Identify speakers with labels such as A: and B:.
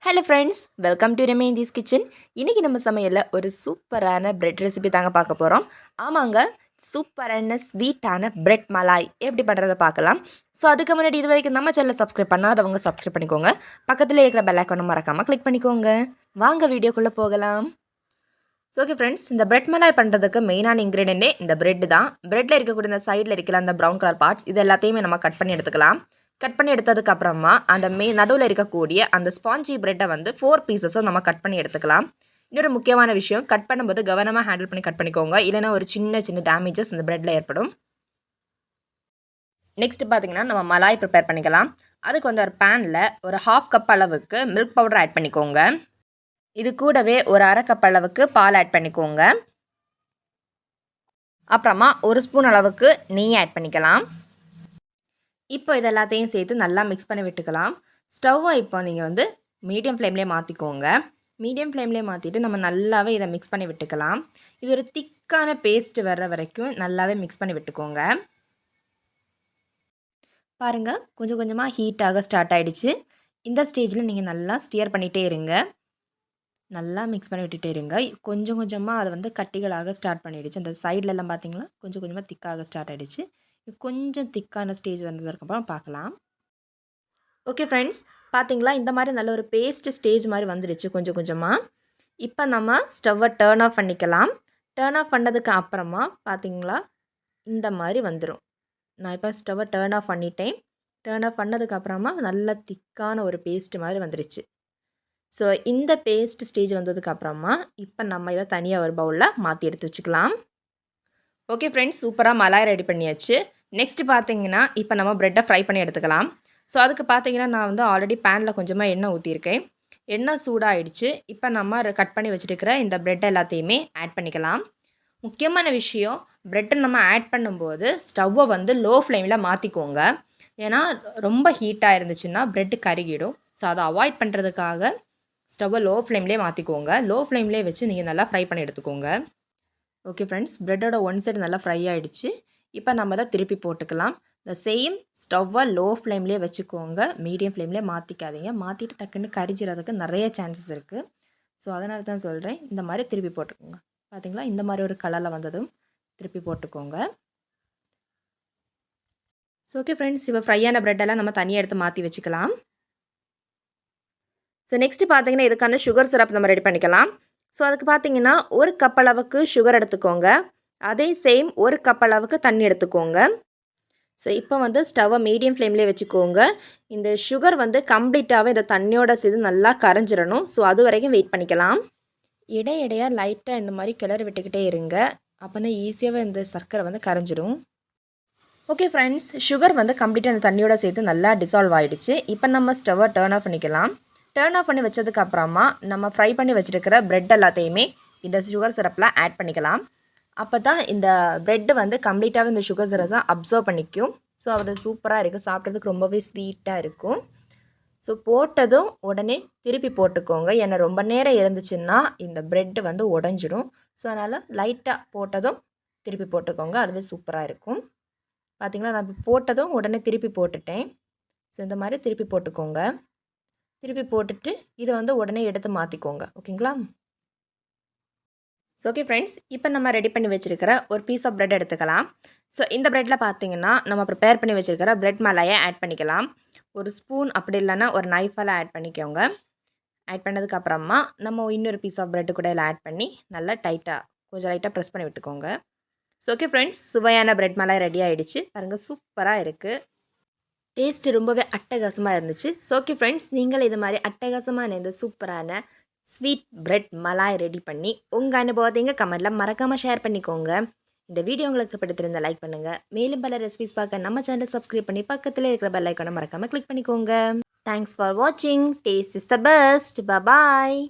A: Hello friends, welcome to ரெமேந்திஸ் kitchen. இன்றைக்கி நம்ம சமையலில் ஒரு சூப்பரான பிரெட் ரெசிபி தாங்க பார்க்க போகிறோம். ஆமாங்க, சூப்பரான ஸ்வீட்டான பிரெட் மலாய் எப்படி பண்ணுறதை பார்க்கலாம். ஸோ அதுக்கு முன்னாடி இது வரைக்கும் நம்ம சேனலை சப்ஸ்கிரைப் பண்ணாதவங்க சப்ஸ்கிரைப் பண்ணிக்கோங்க. பக்கத்தில் இருக்கிற பெல் ஐக்கானை மறக்காமல் கிளிக் பண்ணிக்கோங்க. வாங்க வீடியோக்குள்ளே போகலாம். ஸோ ஓகே ஃப்ரெண்ட்ஸ், இந்த பிரெட் மலாய் பண்ணுறதுக்கு மெயினான இன்க்ரீடியன்ட்டே இந்த பிரெட் தான். பிரெட்டில் இருக்கக்கூடிய இந்த சைடில் இருக்கிற அந்த ப்ரௌன் கலர் பார்ட்ஸ் இது எல்லாத்தையுமே நம்ம கட் பண்ணி எடுத்துக்கலாம். கட் பண்ணி எடுத்ததுக்கு அப்புறமா அந்த நடுவில் இருக்கக்கூடிய அந்த ஸ்பாஞ்சி பிரெட்டை வந்து 4 பீசஸும் நம்ம கட் பண்ணி எடுத்துக்கலாம். இன்னொரு முக்கியமான விஷயம், கட் பண்ணும்போது கவனமாக ஹேண்டில் பண்ணி கட் பண்ணிக்கோங்க, இல்லைனா ஒரு சின்ன சின்ன டேமேஜஸ் இந்த பிரெட்டில் ஏற்படும். நெக்ஸ்ட் பார்த்தீங்கன்னா நம்ம மலாய் ப்ரிப்பேர் பண்ணிக்கலாம். அதுக்கு வந்து ஒரு பேனில் ஒரு 1/2 கப் அளவுக்கு மில்க் பவுடர் ஆட் பண்ணிக்கோங்க. இது கூடவே ஒரு 1/2 கப் அளவுக்கு பால் ஆட் பண்ணிக்கோங்க. அப்புறமா 1 ஸ்பூன் அளவுக்கு நெய் ஆட் பண்ணிக்கலாம். இப்போ இது எல்லாத்தையும் சேர்த்து நல்லா மிக்ஸ் பண்ணி விட்டுக்கலாம். ஸ்டவ்வை இப்போ நீங்கள் வந்து மீடியம் ஃப்ளேம்லேயே மாற்றிக்கோங்க. மீடியம் ஃப்ளேம்லேயே மாற்றிட்டு நம்ம நல்லாவே இதை மிக்ஸ் பண்ணி விட்டுக்கலாம். இது ஒரு திக்கான பேஸ்ட் வர்ற வரைக்கும் நல்லாவே மிக்ஸ் பண்ணி விட்டுக்கோங்க. பாருங்கள், கொஞ்சம் கொஞ்சமாக ஹீட்டாக ஸ்டார்ட் ஆகிடுச்சு. இந்த ஸ்டேஜில் நீங்கள் நல்லா ஸ்டியர் பண்ணிகிட்டே இருங்க. நல்லா மிக்ஸ் பண்ணி விட்டுட்டே இருங்க. கொஞ்சம் கொஞ்சமாக அதை வந்து கட்டிகளாக ஸ்டார்ட் பண்ணிடுச்சு. அந்த சைட்லலாம் பார்த்தீங்களா கொஞ்சம் கொஞ்சமாக திக்காக ஸ்டார்ட் ஆகிடுச்சு. கொஞ்சம் திக்கான ஸ்டேஜ் வந்ததுக்கப்புறம் பார்க்கலாம். ஓகே ஃப்ரெண்ட்ஸ், பார்த்தீங்களா இந்த மாதிரி நல்ல ஒரு பேஸ்ட் ஸ்டேஜ் மாதிரி வந்துடுச்சு கொஞ்சம் கொஞ்சமாக. இப்போ நம்ம ஸ்டவ்வை டர்ன் ஆஃப் பண்ணிக்கலாம். டர்ன் ஆஃப் பண்ணதுக்கு அப்புறமா பார்த்தீங்களா இந்த மாதிரி வந்துடும். நான் இப்போ ஸ்டவ்வை டர்ன் ஆஃப் பண்ணிட்டேன். டர்ன் ஆஃப் பண்ணதுக்கப்புறமா நல்ல திக்கான ஒரு பேஸ்ட் மாதிரி வந்துடுச்சு. ஸோ இந்த பேஸ்ட் ஸ்டேஜ் வந்ததுக்கப்புறமா இப்போ நம்ம இதை தனியாக ஒரு பவுலில் மாற்றி எடுத்து வச்சுக்கலாம். ஓகே ஃப்ரெண்ட்ஸ், சூப்பராக மலாய் ரெடி பண்ணியாச்சு. நெக்ஸ்ட்டு பார்த்தீங்கன்னா இப்போ நம்ம ப்ரெட்டை ஃப்ரை பண்ணி எடுத்துக்கலாம். ஸோ அதுக்கு பார்த்தீங்கன்னா நான் வந்து ஆல்ரெடி பேனில் கொஞ்சமாக எண்ணெய் ஊற்றிருக்கேன். எண்ணெய் சூடாகிடுச்சு. இப்போ நம்ம கட் பண்ணி வச்சுருக்கிற இந்த ப்ரெட்டை எல்லாத்தையுமே ஆட் பண்ணிக்கலாம். முக்கியமான விஷயம், ப்ரெட்டை நம்ம ஆட் பண்ணும்போது ஸ்டவ்வை வந்து லோ ஃப்ளேமில் மாற்றிக்கோங்க. ஏன்னா ரொம்ப ஹீட்டாக இருந்துச்சுன்னா ப்ரெட்டு கருகிடும். ஸோ அதை அவாய்ட் பண்ணுறதுக்காக ஸ்டவ்வை லோ ஃப்ளேம்லேயே மாற்றிக்கோங்க. லோ ஃப்ளேம்லேயே வச்சு நீங்கள் நல்லா ஃப்ரை பண்ணி எடுத்துக்கோங்க. ஓகே ஃப்ரெண்ட்ஸ், ப்ரெட்டோட ஒன் சைடு நல்லா ஃப்ரை ஆகிடுச்சு. இப்போ நம்ம தான் திருப்பி போட்டுக்கலாம். இந்த சேம் ஸ்டவ்வை லோ ஃப்ளேம்லேயே வச்சுக்கோங்க. மீடியம் ஃப்ளேம்லேயே மாற்றிக்காதீங்க. மாற்றிட்டு டக்குன்னு கரிஞ்சிறதுக்கு நிறைய சான்சஸ் இருக்குது. ஸோ அதனால தான் சொல்கிறேன், இந்த மாதிரி திருப்பி போட்டுக்கோங்க. பார்த்தீங்களா, இந்த மாதிரி ஒரு கலரில் வந்ததும் திருப்பி போட்டுக்கோங்க. ஸோ ஓகே ஃப்ரெண்ட்ஸ், இப்போ ஃப்ரையான ப்ரெட்டெல்லாம் நம்ம தனியாக எடுத்து மாற்றி வச்சுக்கலாம். ஸோ நெக்ஸ்ட்டு பார்த்தீங்கன்னா இதுக்கான சுகர் சிரப் நம்ம ரெடி பண்ணிக்கலாம். ஸோ அதுக்கு பார்த்தீங்கன்னா 1 கப் அளவுக்கு சுகர் எடுத்துக்கோங்க. அதே சேம் 1 கப் அளவுக்கு தண்ணி எடுத்துக்கோங்க. ஸோ இப்போ வந்து ஸ்டவ்வை மீடியம் ஃப்ளேம்லேயே வச்சுக்கோங்க. இந்த சுகர் வந்து கம்ப்ளீட்டாகவே இந்த தண்ணியோட சேர்ந்து நல்லா கரைஞ்சிடணும். ஸோ அது வரைக்கும் வெயிட் பண்ணிக்கலாம். இடையிடையாக லைட்டாக இந்த மாதிரி கிளறி விட்டுக்கிட்டே இருங்க. அப்போ தான் ஈஸியாகவே இந்த சர்க்கரை வந்து கரைஞ்சிடும். ஓகே ஃப்ரெண்ட்ஸ், சுகர் வந்து கம்ப்ளீட்டாக அந்த தண்ணியோட சேர்த்து நல்லா டிசால்வ் ஆகிடுச்சு. இப்போ நம்ம ஸ்டவ்வை டர்ன் ஆஃப் பண்ணிக்கலாம். டர்ன் ஆஃப் பண்ணி வச்சதுக்கு அப்புறமா நம்ம ஃப்ரை பண்ணி வச்சுருக்கிற ப்ரெட் எல்லாத்தையுமே இந்த சுகர் சிரப்பில் ஆட் பண்ணிக்கலாம். அப்போ தான் இந்த ப்ரெட்டு வந்து கம்ப்ளீட்டாகவே இந்த சுகர் சிரப்பை அப்சர்வ் பண்ணிக்கும். ஸோ அது சூப்பராக இருக்குது, சாப்பிட்றதுக்கு ரொம்பவே ஸ்வீட்டாக இருக்கும். ஸோ போட்டதும் உடனே திருப்பி போட்டுக்கோங்க. ஏன்னா ரொம்ப நேரம் இருந்துச்சுன்னா இந்த ப்ரெட்டு வந்து உடஞ்சிடும். ஸோ அதனால் லைட்டாக போட்டதும் திருப்பி போட்டுக்கோங்க, அதுவே சூப்பராக இருக்கும். பார்த்திங்களா, நான் இப்போ போட்டதும் உடனே திருப்பி போட்டுட்டேன். ஸோ இந்த மாதிரி திருப்பி போட்டுக்கோங்க. திருப்பி போட்டுட்டு இதை வந்து உடனே எடுத்து மாற்றிக்கோங்க. ஓகேங்களா? ஸோ ஓகே ஃப்ரெண்ட்ஸ், இப்போ நம்ம ரெடி பண்ணி வச்சுருக்கிற ஒரு பீஸ் ஆஃப் ப்ரெட் எடுத்துக்கலாம். ஸோ இந்த ப்ரெட்டில் பார்த்தீங்கன்னா நம்ம ப்ரிப்பேர் பண்ணி வச்சுருக்கிற ப்ரெட் மலாயை ஆட் பண்ணிக்கலாம். ஒரு ஸ்பூன் அப்படி இல்லைன்னா ஒரு நைஃபால் ஆட் பண்ணிக்கோங்க. ஆட் பண்ணதுக்கப்புறமா நம்ம இன்னொரு பீஸ் ஆஃப் ப்ரெட்டு கூட இதில் ஆட் பண்ணி நல்லா கொஞ்சம் லைட்டாக ப்ரெஸ் பண்ணி விட்டுக்கோங்க. ஸோ ஓகே ஃப்ரெண்ட்ஸ், சுவையான ப்ரெட் மலாய் ரெடி ஆகிடுச்சு. பாருங்கள், சூப்பராக இருக்குது. டேஸ்ட்டு ரொம்பவே அட்டகாசமாக இருந்துச்சு. ஸோ ஓகே ஃப்ரெண்ட்ஸ், நீங்கள் இது மாதிரி அட்டகாசமான இந்த சூப்பரான ஸ்வீட் பிரெட் மலாய் ரெடி பண்ணி உங்கள் அனுபவத்தை எங்கள் கமெண்ட்டில் மறக்காமல் ஷேர் பண்ணிக்கோங்க. இந்த வீடியோ உங்களுக்கு பிடித்திருந்தால் லைக் பண்ணுங்கள். மேலும் பல ரெசிபிஸ் பார்க்க நம்ம சேனலை சப்ஸ்கிரைப் பண்ணி பக்கத்தில் இருக்கிற பெல் ஐக்கானை மறக்காமல் கிளிக் பண்ணிக்கோங்க. தேங்க்ஸ் ஃபார் வாட்சிங். Taste is the best. Bye.